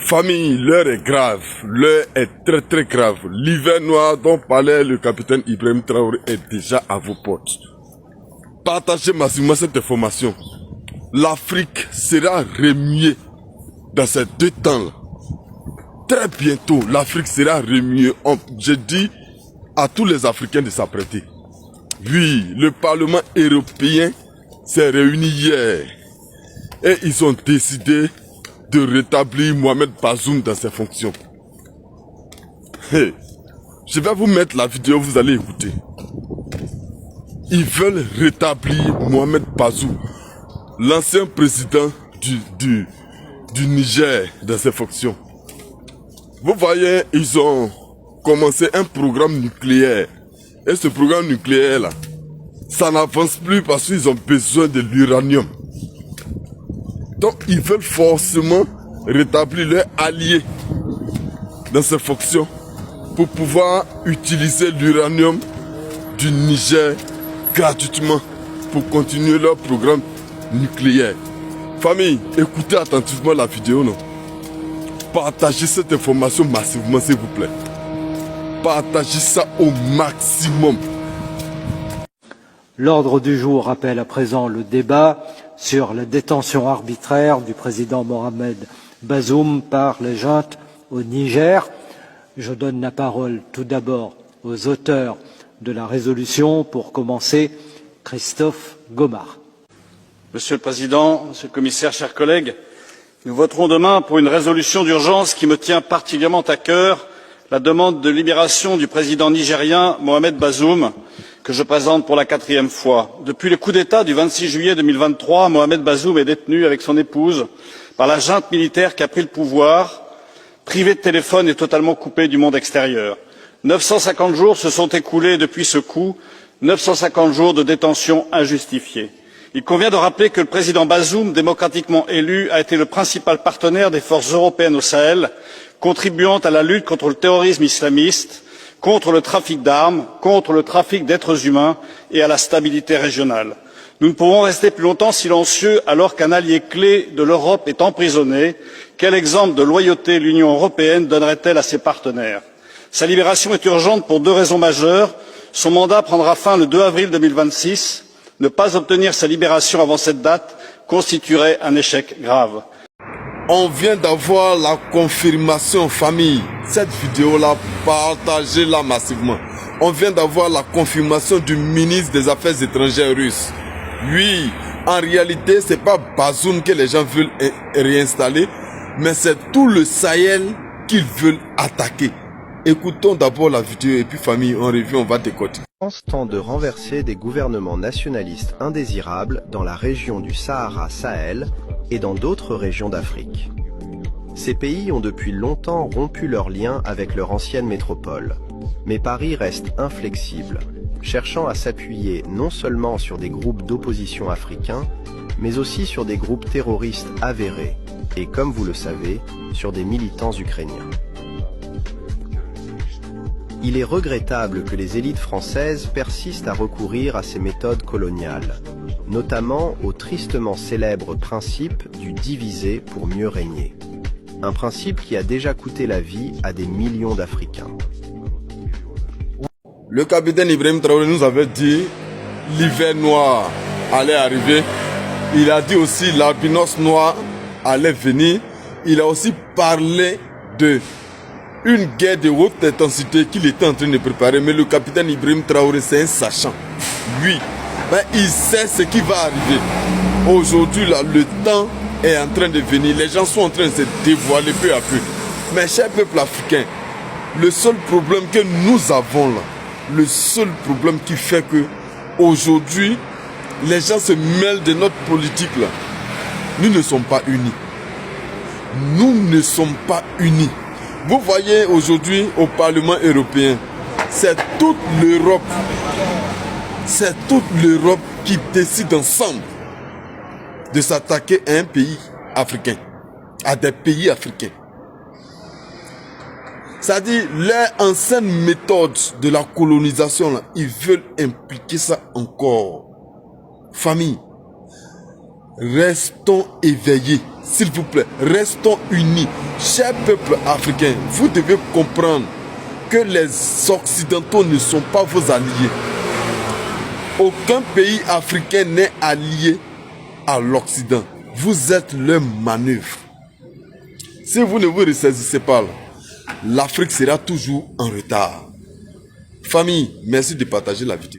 Famille, l'heure est grave, l'heure est très très grave. L'hiver noir dont parlait le capitaine Ibrahim Traoré est déjà à vos portes. Partagez massivement cette information. L'Afrique sera remuée dans ces 2 temps-là. Très bientôt, l'Afrique sera remuée. Je dis à tous les Africains de s'apprêter. Oui, le Parlement européen s'est réuni hier et ils ont décidé de rétablir Mohamed Bazoum dans ses fonctions. Hey, je vais vous mettre la vidéo, vous allez écouter. Ils veulent rétablir Mohamed Bazoum, l'ancien président du Niger, dans ses fonctions. Vous voyez, ils ont commencé un programme nucléaire. Et ce programme nucléaire-là, ça n'avance plus parce qu'ils ont besoin de l'uranium. Donc, ils veulent forcément rétablir leur allié dans ses fonctions pour pouvoir utiliser l'uranium du Niger gratuitement pour continuer leur programme nucléaire. Famille, écoutez attentivement la vidéo, non? Partagez cette information massivement, s'il vous plaît. Partagez ça au maximum. L'ordre du jour appelle à présent le débat sur la détention arbitraire du président Mohamed Bazoum par les juntes au Niger. Je donne la parole tout d'abord aux auteurs de la résolution. Pour commencer, Christophe Gomard. Monsieur le Président, Monsieur le Commissaire, chers collègues, nous voterons demain pour une résolution d'urgence qui me tient particulièrement à cœur, la demande de libération du président nigérien Mohamed Bazoum, que je présente pour la 4e fois. Depuis le coup d'État du 26 juillet 2023, Mohamed Bazoum est détenu avec son épouse par la junte militaire qui a pris le pouvoir, privé de téléphone et totalement coupé du monde extérieur. 950 jours se sont écoulés depuis ce coup, 950 jours de détention injustifiée. Il convient de rappeler que le président Bazoum, démocratiquement élu, a été le principal partenaire des forces européennes au Sahel, contribuant à la lutte contre le terrorisme islamiste, contre le trafic d'armes, contre le trafic d'êtres humains et à la stabilité régionale. Nous ne pouvons rester plus longtemps silencieux alors qu'un allié clé de l'Europe est emprisonné. Quel exemple de loyauté l'Union européenne donnerait-elle à ses partenaires? Sa libération est urgente pour 2 raisons majeures. Son mandat prendra fin le 2 avril 2026. Ne pas obtenir sa libération avant cette date constituerait un échec grave. On vient d'avoir la confirmation, famille. Cette vidéo-là, partagez-la massivement. On vient d'avoir la confirmation du ministre des Affaires étrangères russe. Oui, en réalité, c'est pas Bazoum que les gens veulent réinstaller, mais c'est tout le Sahel qu'ils veulent attaquer. Écoutons d'abord la vidéo et puis famille, on revient, on va décoder. La France tente de renverser des gouvernements nationalistes indésirables dans la région du Sahara-Sahel et dans d'autres régions d'Afrique. Ces pays ont depuis longtemps rompu leurs liens avec leur ancienne métropole. Mais Paris reste inflexible, cherchant à s'appuyer non seulement sur des groupes d'opposition africains, mais aussi sur des groupes terroristes avérés, et comme vous le savez, sur des militants ukrainiens. Il est regrettable que les élites françaises persistent à recourir à ces méthodes coloniales, notamment au tristement célèbre principe du diviser pour mieux régner. Un principe qui a déjà coûté la vie à des millions d'Africains. Le capitaine Ibrahim Traoré nous avait dit l'hiver noir allait arriver. Il a dit aussi l'albinos noir allait venir. Il a aussi parlé de une guerre de haute intensité qu'il était en train de préparer. Mais le capitaine Ibrahim Traoré, c'est un sachant. Lui, il sait ce qui va arriver. Aujourd'hui, là, le temps est en train de venir. Les gens sont en train de se dévoiler peu à peu. Mais cher peuple africain, le seul problème que nous avons là, le seul problème qui fait que aujourd'hui, les gens se mêlent de notre politique là, nous ne sommes pas unis. Nous ne sommes pas unis. Vous voyez aujourd'hui au Parlement européen, c'est toute l'Europe. C'est toute l'Europe qui décide ensemble de s'attaquer à un pays africain, à des pays africains. C'est-à-dire, les anciennes méthodes de la colonisation, là, ils veulent impliquer ça encore. Famille, restons éveillés. s'il vous plaît, restons unis. Chers peuples africains, vous devez comprendre que les Occidentaux ne sont pas vos alliés. Aucun pays africain n'est allié à l'Occident. Vous êtes leur manœuvre. Si vous ne vous ressaisissez pas, l'Afrique sera toujours en retard. Famille, merci de partager la vidéo.